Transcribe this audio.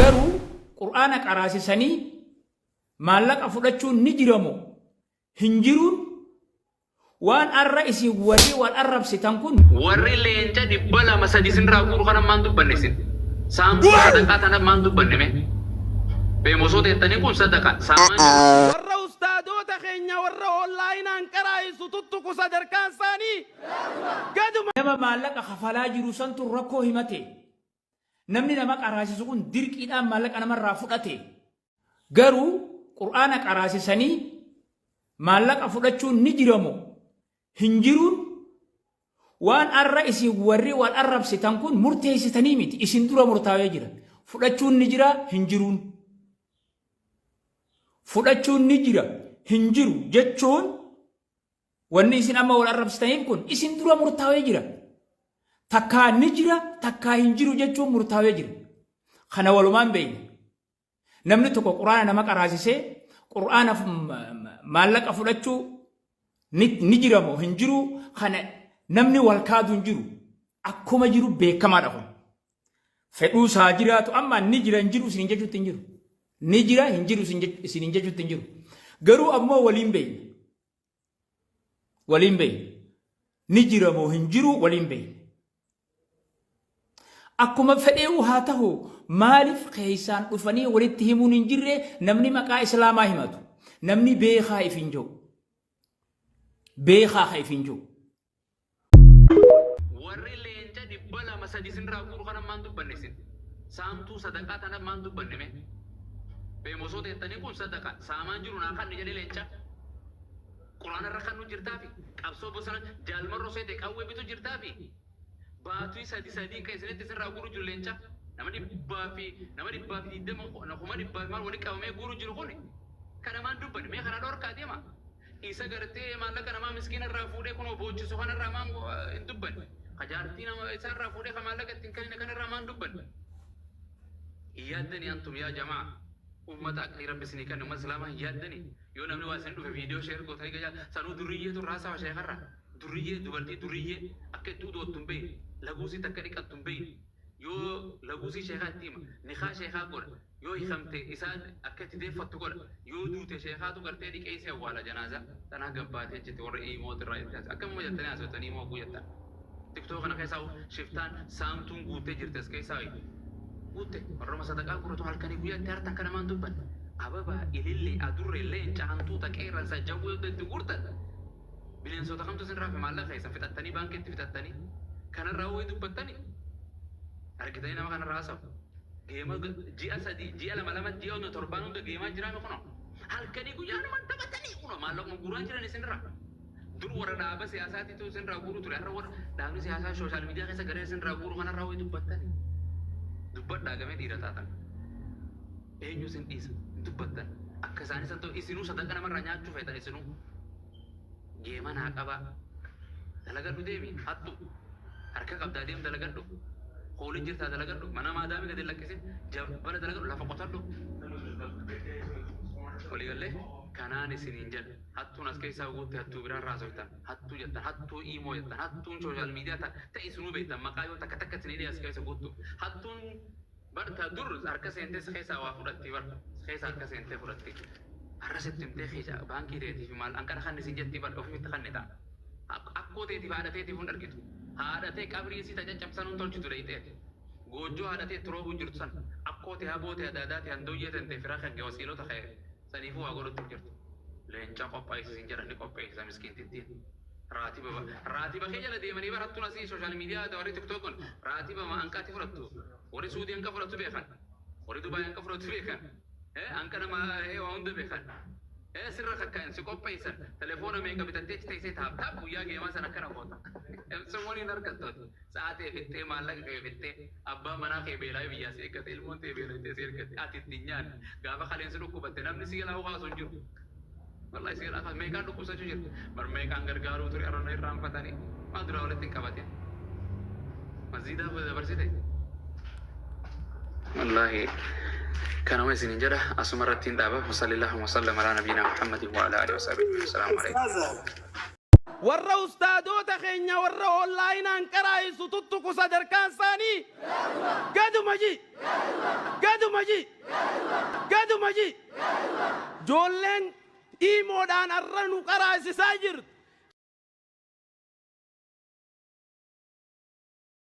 garuu qur'aana qaraasisanii maallaqa fudhachuun ni jiramoo hin jiruun waan arra isi warri wal arrabsitan kun warri leenca dhibba lama sadii sin raakuru kana maan dubbanne sin saamtuu sadaqaa tana maan dubbanne me beemosoo teettanii kun sadaqaa saamaan warra ustaadoota keenya warra onlaayinaan qaraa'isu tuttuku sadarkaan isaanii gaduma nama maallaqa kafalaa jiru santu rakkoo himate namni nama qaraasisu kun dirqiidhaan maallaqa namarraa fudhate garuu qur'aana qaraasisanii maallaqa fudhachuun ni jiramoo hin jiruun waan arra isi warri wal arrabsitan kun murteessitanii miti isin dura murtaawee jira fudhachuun ni jira hin jiruun fudhachuun ni jira hin jiru jechuun wanni isin amma wal arrabsitaniif kun isin dura murtaawee jira takkaa ni jira takkaa hin jiru jechuun murtaawee jira kana walumaan beeyna namni tokko qur'aana nama qaraasisee qur'aana maallaqa fudhachuu ni jiramoo hin jiru kana namni wal kaadu hin jiru akkuma jiru beekamaadha kun fedhuu isaa jiraatu amma ni jira hin jiru isin jechuutti hin jiru ni jira hin jiru isin jechuutti hin jiru garuu ammoo waliin beeyna ni jiramoo hin jiru waliin beeyna akkuma fedheewu haa ta'u maaliif keeysaan dhufanii walitti himuun hin jirre namni maqaa islaamaa himatu namni beekaa ifin jiru beekaa ifin jiru warri leenca dhibba lama sadii sin raakuru kana maan dubbanne sin saamtuu sadaqaa tana maan dubbanne me beemosoo teettanii kun sadaqaa saamaan jiru naa kanni jedhe leenca quraana irra kan nu jirtaafi qabsoo bosona jaalmarroo seete qawwee bitu jirtaafi baatuu sadii kan isinitti sin raakuru jiru leenca nama dhibbaa fi diddama kuma dhibbaa fi maal wali qabamee guuru jiru kun kana maan dubbanne mee kana dhorkaa deema isa gartee maallaqa namaa miskiina irraa fuudhee kun boochisu kanarraa maan hin dubbanne kajaartii nama isa irraa fuudhee kan maallaqa ittiin kennine kanarraa maan dubbanne yaaddanii antum yaa jamaa ummata akka rabbi isinii kennu ummata islaamaa yaaddanii yoo namni waa isin dhufe viidiyoo sheer gootanii gajaa sanuu durriyyee turraa sawa sheekarra durriyyee dubartii durriyyee akka itti udoottu hin beeyne laguusii takka dhiqattu hin beeyne yoo laguusii sheekaa itti hima nikaa sheekaa godha yoo hiikamte isaan akka itti deeffattu godha yoo duute sheekaatu gartee dhiqee isii awwaala janaaza tanaa gabbaatee jette warra iimoot irraa itti akkamuma jettanii haasawatanii imoo guyyatta tiktoo kana keessaa shiftaan saamtuun guutee jirtes keessaa guutte warruma sadaqaa guratu halkanii guyyaatti hartan kana maan dubban ababa ilillee adurree leenca hantuuta qeerransa jawwee itti gurtan bineensota kamtu sin raafe maallaqa keessan fixattanii baankiitti fixattanii kanarraa wayii dubbattanii argitanii nama kanarraa haasawu geema ji'a sadii ji'a lama ji'a ono torbaan hunda geemaa jiraame kuno halkanii guyyaa naman taphatanii kuno maallaquma guuraan jiran isinirra dur warra dhaaba siyaasaatiitu isinirraa guuru ture har'a warra dhaabni siyaasaa sooshaal miidiyaa keessa garee isinirraa guuru kanarraa wayii dubbattanii dubbadhaa gamee dhiira taatan eenyu isin dhiisa dubbattan akka isaanis haa ta'u isinuu sadaqa namarraa nyaachuu feetan isinuu geema naa qabaa dalagadhu deemi hattu harka qabdaa deem dalagadhu hoolin jirtaa dalagadhu mana maadaami gadi lakkisin jabbala dalagadhu lafa qotadhu waliigallee kanaan isiniin jedha hattuun as keessaa guutte hattuu biraan raasoftan hattuu jettan hattuu iimoo jettan hattuun sooshaal miidiyaa ta'e isinuu beektan maqaa yoo takka isinii as keessa guuttu hattuun barta dur harka seentee keessaa waa fudhatti bar keessa harka seentee fudhatti har'a settimtee keessa baankii teetiif maal an kana kan isin jetti bar ofiitti kan ni ta'a akkoo teetiif haadha teetiif hun argitu haadhatee qabrii isii tajaajabsanuun tolchitu dheeyitee goojjoo haadhatee turoobu jirtu san akkoote haboote adaadaate handooyyee tante firaa kan wasiilota ka'e saniifuu waa godhutti jirtu leenca qophaa'isiin jedhanii qopheessisa miskiintittiin raatiba kee jala deemanii barattuun asii sooshaal miidiyaa warri tiktookon raatiba anqaati fudhattu warri suudii anqa fudhattu beekan warri dubaay anqa fudhattu beekan anqa nama waa hunda beekan sirra kakkaan si qopheessan telefoona meeqa bitattee teessee taaptaap guyyaa geemaa sana akkana goota somooniin argattooti sa'aatee fittee maallaqa kee fittee abbaa manaa kee beelaa biyyaa si eeggate ilmoon tee beelattee si eeggate ati ittiin nyaanne gaafa kaleensi dhukkubatte namni si galaa hawaasu hin jiru wallahi si galaa meeqaan dhukkubsachuu jirtu bar meeqaan gargaaruu ture arrona irraanfatanii maa duraa walitti hin qabatin masjiidaaf dabarsite wallahi كانوا يسين جرى أسمر التين دابا وصلى الله وسلم على نبينا محمد وعلى آله وصحبه والسلام عليكم warra ustaadota keenya warra onlaayinaan qaraa'isu tuttuqu sadarkaan isaanii gaduma ji joolleen imoodhaan arra nu qaraasisaa jirtu